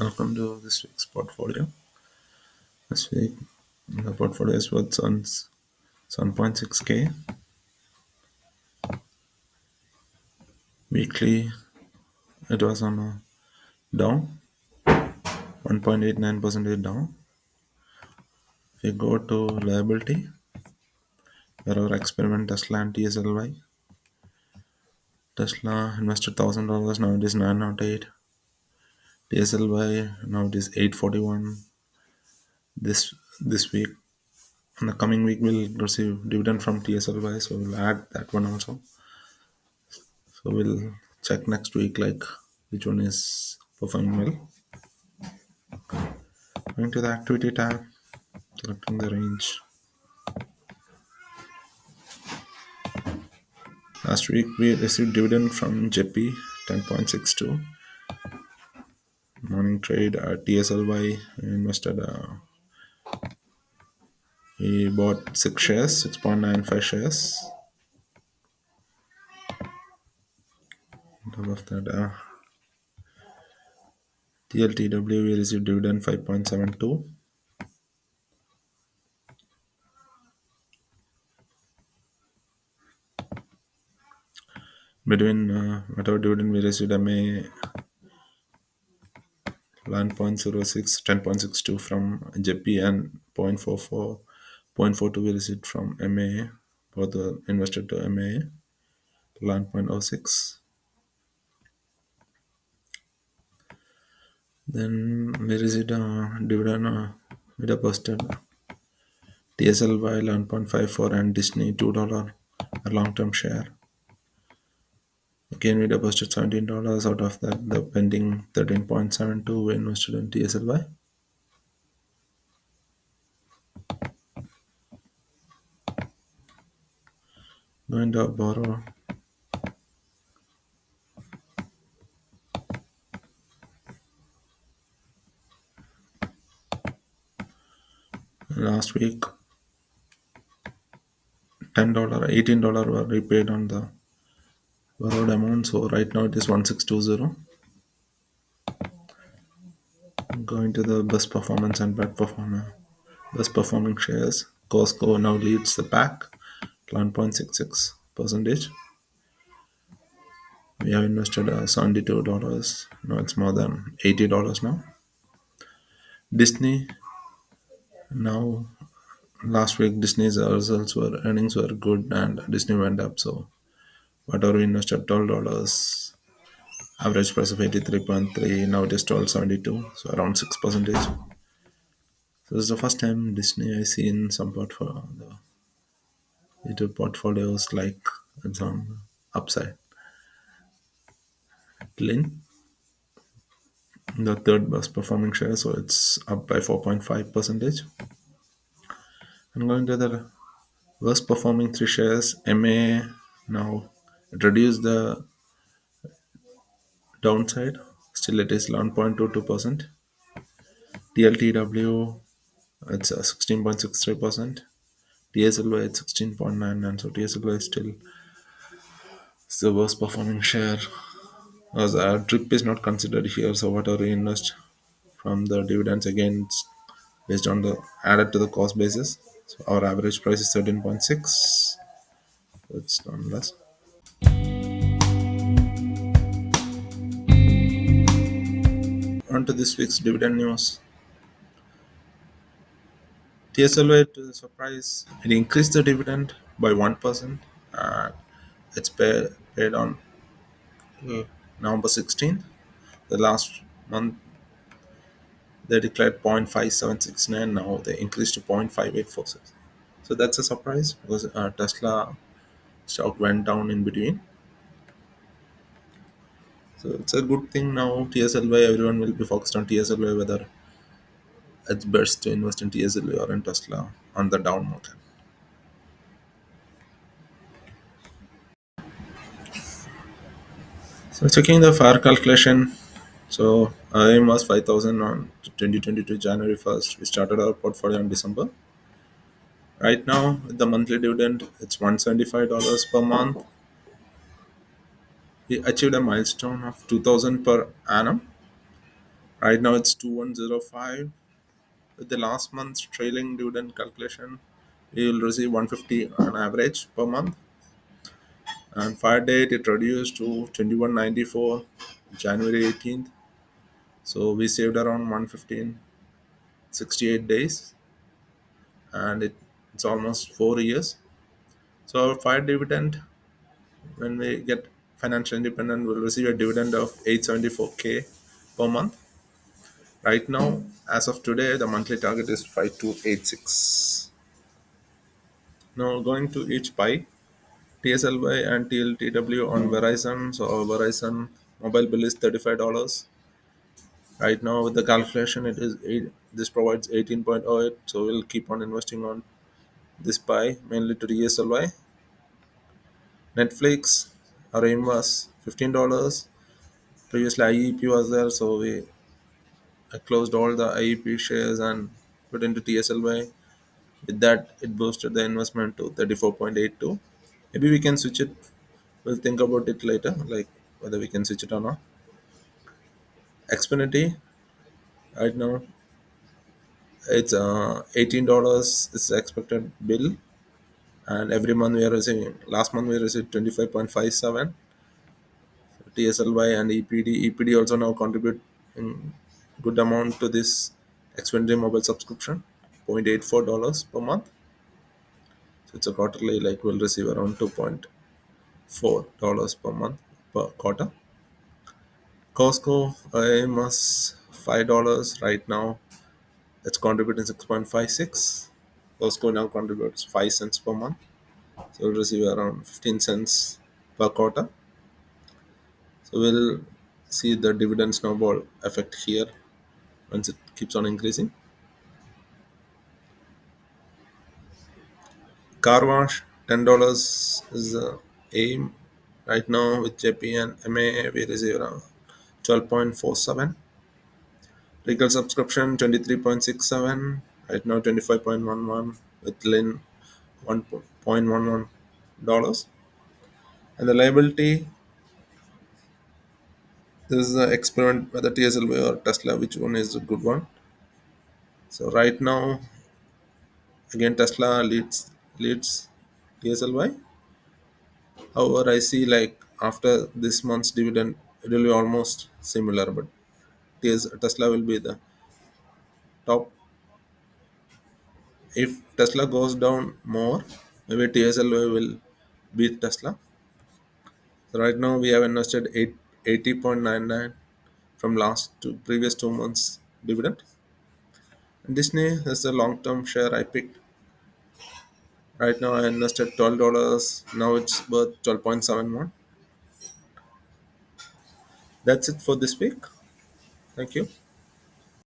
Welcome to this week's portfolio. This week, the portfolio is worth on 7.6k. Weekly, it was on a down, 1.89% down. If you go to liability, there are experiment Tesla and TSLY. Tesla invested $1,000, now it is 908. TSLY, now it is 841. This week, in the coming week, we'll receive dividend from TSLY, so we'll add that one also. So we'll check next week like which one is performing well. Going to the activity tab, selecting the range. Last week we received dividend from JP 10.62. Morning trade at TSLY invested. He bought 6 shares, 6.95 shares. On top of that, TLTW we received dividend 5.72. Between whatever dividend we received, MA 11.06, 10.62 from JP and 0.44, 0.42 we received from MA, both invested to MA, 11.06. Then we received a dividend we deposited TSLY 11.54 and Disney $2 a long-term share. Again we deposited $17. Out of that, the pending 13.72 we invested in TSLY. Going to borrow. Last week $10, $18 were repaid on the borrowed amount. So right now it is 1620. Going to the best performance and bad performer. Best performing shares. Costco now leads the pack, 11.66 percentage. We have invested $72. Now it's more than $80 now. Disney, now last week Disney's earnings were good and Disney went up. So whatever we invested $12, average price of 83.3, now it is 12.72, so around 6 percentage. So this is the first time Disney I see in some portfolio, the YouTube portfolios like it's on upside. Lin, the third best performing share, so it's up by 4.5 percentage. I'm going to the worst performing three shares. MA, now it reduced the downside, still it is 11.22%. TLTW, it's 16.63%. TSLY at 16.99, so TSLY is still the worst performing share. As our drip is not considered here, so whatever we invest from the dividends again it's based on the added to the cost basis. So our average price is 13.6. It's nonetheless. On to this week's dividend news. TSLY, to the surprise, it increased the dividend by 1%. And it's paid on November 16th. The last month they declared 0.5769. Now they increased to 0.5846. So that's a surprise because Tesla stock went down in between. So it's a good thing now. TSLY, everyone will be focused on TSLY, whether it's best to invest in TSLY or in Tesla on the down market. So checking the FAR calculation. So aim was 5,000 on 2022 January 1st. We started our portfolio in December. Right now, with the monthly dividend, it's $175 per month. We achieved a milestone of 2,000 per annum. Right now it's 2105. With the last month's trailing dividend calculation, we will receive 150 on average per month. And fire date it reduced to 2194 January 18th. So we saved around 115 68 days, and it's almost 4 years. So our fire dividend, when we get financial independent, we'll receive a dividend of 874K per month. Right now, as of today, the monthly target is 5286. Now going to each pie, TSLY and TLTW on Verizon. So our Verizon mobile bill is $35. Right now with the calculation, it is eight, this provides 18.08. So we'll keep on investing on this pie mainly to TSLY. Netflix, our aim was $15. Previously IEP was there, so I closed all the IEP shares and put into TSLY. With that, it boosted the investment to 34.82. Maybe we can switch it. We'll think about it later, like whether we can switch it or not. Xfinity, right now, it's $18 is the expected bill, and every month we are receiving. Last month we received 25.57 TSLY and EPD. EPD also now contribute in good amount to this Xfinity mobile subscription, $0.84 per month. So it's a quarterly, like we'll receive around $2.4 per month per quarter. Costco, I must $5 right now. It's contributing 6.56. Costco now contributes 5 cents per month. So we'll receive around 15 cents per quarter. So we'll see the dividend snowball effect here once it keeps on increasing. Car wash, $10 is the aim. Right now with JP and MA, we receive around 12.47. Legal subscription 23.67. Right now 25.11 with Lin $1.11. And the liability, this is an experiment whether TSLV or Tesla, which one is a good one. So right now again Tesla leads TSLY. However, I see like after this month's dividend, it will be almost similar, but Tesla will be the top. If Tesla goes down more, maybe TSLY will beat Tesla. So right now we have invested 80.99 from last two previous 2 months dividend. And Disney is the long term share I picked. Right now I invested $12. Now it's worth 12.71. That's it for this week. Thank you.